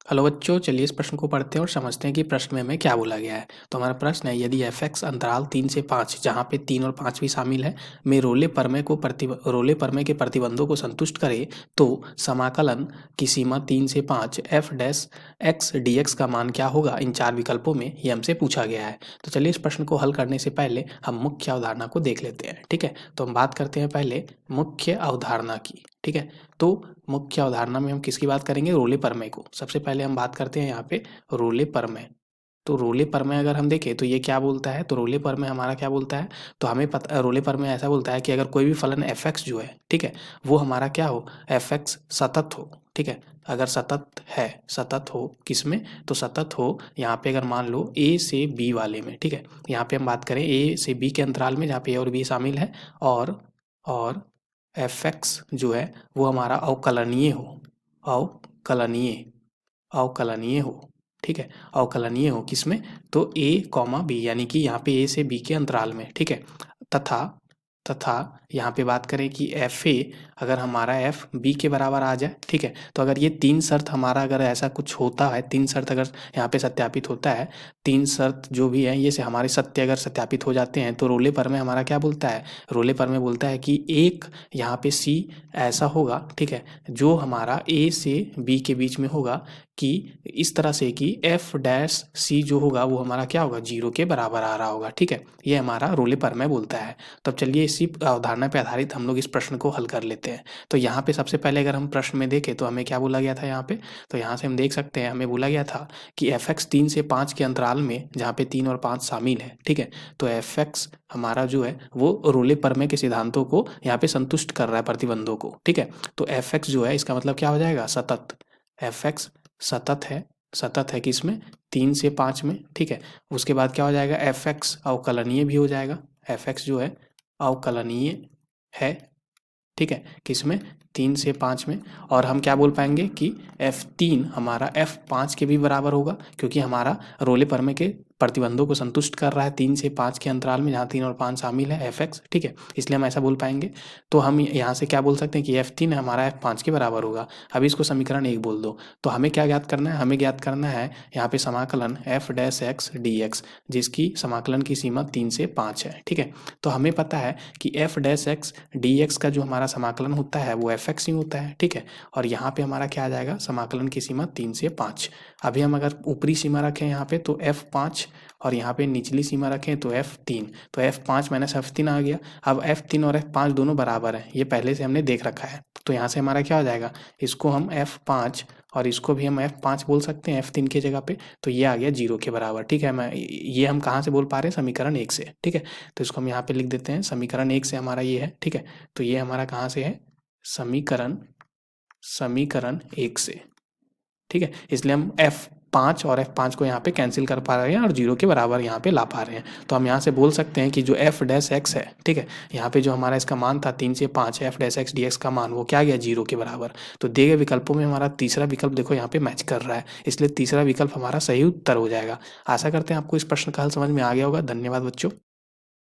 Hello बच्चों, चलिए इस प्रश्न को पढ़ते हैं और समझते हैं कि प्रश्न में हमें क्या बोला गया है। तो हमारा प्रश्न है, यदि f(x) अंतराल 3 से 5 जहाँ पे 3 और 5 भी शामिल है में रोले प्रमेय के प्रतिबंधों को संतुष्ट करे तो समाकलन की सीमा 3 से 5 f' dx का मान क्या होगा। इन 4 विकल्पों में ये हमसे पूछा गया है। तो चलिए इस प्रश्न को हल करने से पहले हम मुख्य अवधारणा को देख लेते हैं। ठीक है, तो हम बात करते हैं पहले मुख्य अवधारणा की। ठीक है, तो मुख्य अवधारणा में हम किसकी बात करेंगे, रोले प्रमेय को। सबसे पहले हम बात करते हैं यहाँ पे रोले प्रमेय। तो रोले प्रमेय अगर हम देखें तो ये क्या बोलता है, तो रोले प्रमेय हमारा क्या बोलता है, तो हमें पता रोले प्रमेय ऐसा बोलता है कि अगर कोई भी फलन f(x) जो है, ठीक है, वो हमारा क्या हो, f(x) सतत हो। ठीक है, अगर सतत हो किसमें, तो सतत हो यहाँ पे अगर मान लो a से b वाले में। ठीक है, यहाँ पे हम बात करें a से b के अंतराल में जहाँ पे a और b शामिल है और f(x) जो है वो हमारा अवकलनीय हो। ठीक है, अवकलनीय हो किसमें, तो a, b यानी कि यहाँ पे a से b के अंतराल में। ठीक है, तथा यहाँ पे बात करें कि fa अगर हमारा f b के बराबर आ जाए। ठीक है, तो अगर ये 3 शर्त हमारा अगर ऐसा कुछ होता है, 3 शर्त अगर यहाँ पे सत्यापित होता है, 3 शर्त जो भी है ये से हमारे सत्य अगर सत्यापित हो जाते हैं तो रोले प्रमेय हमारा क्या बोलता है, रोले प्रमेय बोलता है कि एक यहाँ पे c ऐसा होगा, ठीक है, जो हमारा a से b के बीच में होगा कि इस तरह से कि f' जो होगा वो हमारा क्या होगा, 0 के बराबर आ रहा होगा। ठीक है, ये हमारा रोले प्रमेय बोलता है। तब चलिए इसी अवधारणा पे आधारित हम लोग इस प्रश्न को हल कर लेते हैं। तो यहाँ पे सबसे पहले अगर हम प्रश्न में देखें तो हमें क्या बोला गया था यहाँ पे, तो यहाँ से हम देख सकते हैं हमें बोला गया था कि f(x) 3 से 5 के अंतराल में जहाँ पे 3 और 5 शामिल है। ठीक है, तो f(x) हमारा जो है वो रोले प्रमेय के सिद्धांतों को यहाँ पे संतुष्ट कर रहा है, प्रतिबंधों को। ठीक है, तो f(x) जो है इसका मतलब क्या हो जाएगा, सतत। f(x) सतत है किसमें, 3 से 5 में। ठीक है, उसके बाद क्या हो जाएगा, f(x) अवकलनीय भी हो जाएगा। f(x) जो है अवकलनीय है। ठीक है, किसमें, 3 से 5 में। और हम क्या बोल पाएंगे कि f3 हमारा f5 के भी बराबर होगा, क्योंकि हमारा रोले प्रमेय के प्रतिबंधों को संतुष्ट कर रहा है 3 से 5 के अंतराल में जहाँ 3 और 5 शामिल है f(x). ठीक है, इसलिए हम ऐसा बोल पाएंगे। तो हम यहाँ से क्या बोल सकते हैं कि f3 हमारा f5 के बराबर होगा। अभी इसको समीकरण 1 बोल दो। तो हमें क्या ज्ञात करना है, हमें ज्ञात करना है यहाँ पे समाकलन f'(x) dx, जिसकी समाकलन की सीमा 3 से 5 है। ठीक है, तो हमें पता है कि f'(x) dx का जो हमारा समाकलन होता है वो f(x) ही होता है। ठीक है, और यहाँ पे हमारा क्या आ जाएगा, समाकलन की सीमा 3 से 5। अभी हम अगर ऊपरी सीमा रखें यहाँ पे तो f5 और यहाँ पे निचली सीमा रखें तो f3, तो f5 माइनस f3 आ गया। अब f3 और f5 दोनों बराबर हैं, ये पहले से हमने देख रखा है। तो यहाँ से हमारा क्या हो जाएगा, इसको हम f5 और इसको भी हम f5 बोल सकते हैं f3 की जगह पे। तो ये आ गया 0 के बराबर। ठीक है, ये हम कहाँ से बोल पा रहे हैं, समीकरण 1 से। ठीक है, तो इसको हम यहाँ पे लिख देते हैं, समीकरण 1 से हमारा ये है। ठीक है, तो ये हमारा कहाँ से है, समीकरण 1 से। ठीक है, इसलिए हम f5 और f5 को यहाँ पे कैंसिल कर पा रहे हैं और 0 के बराबर यहाँ पे ला पा रहे हैं। तो हम यहाँ से बोल सकते हैं कि जो f'(x) है, ठीक है, यहाँ पे जो हमारा इसका मान था 3 से 5 f'(x) dx का मान वो क्या गया, 0 के बराबर। तो दिए गए विकल्पों में हमारा तीसरा विकल्प देखो यहाँ पे मैच कर रहा है, इसलिए तीसरा विकल्प हमारा सही उत्तर हो जाएगा। आशा करते हैं आपको इस प्रश्न का हल समझ में आ गया होगा। धन्यवाद बच्चों।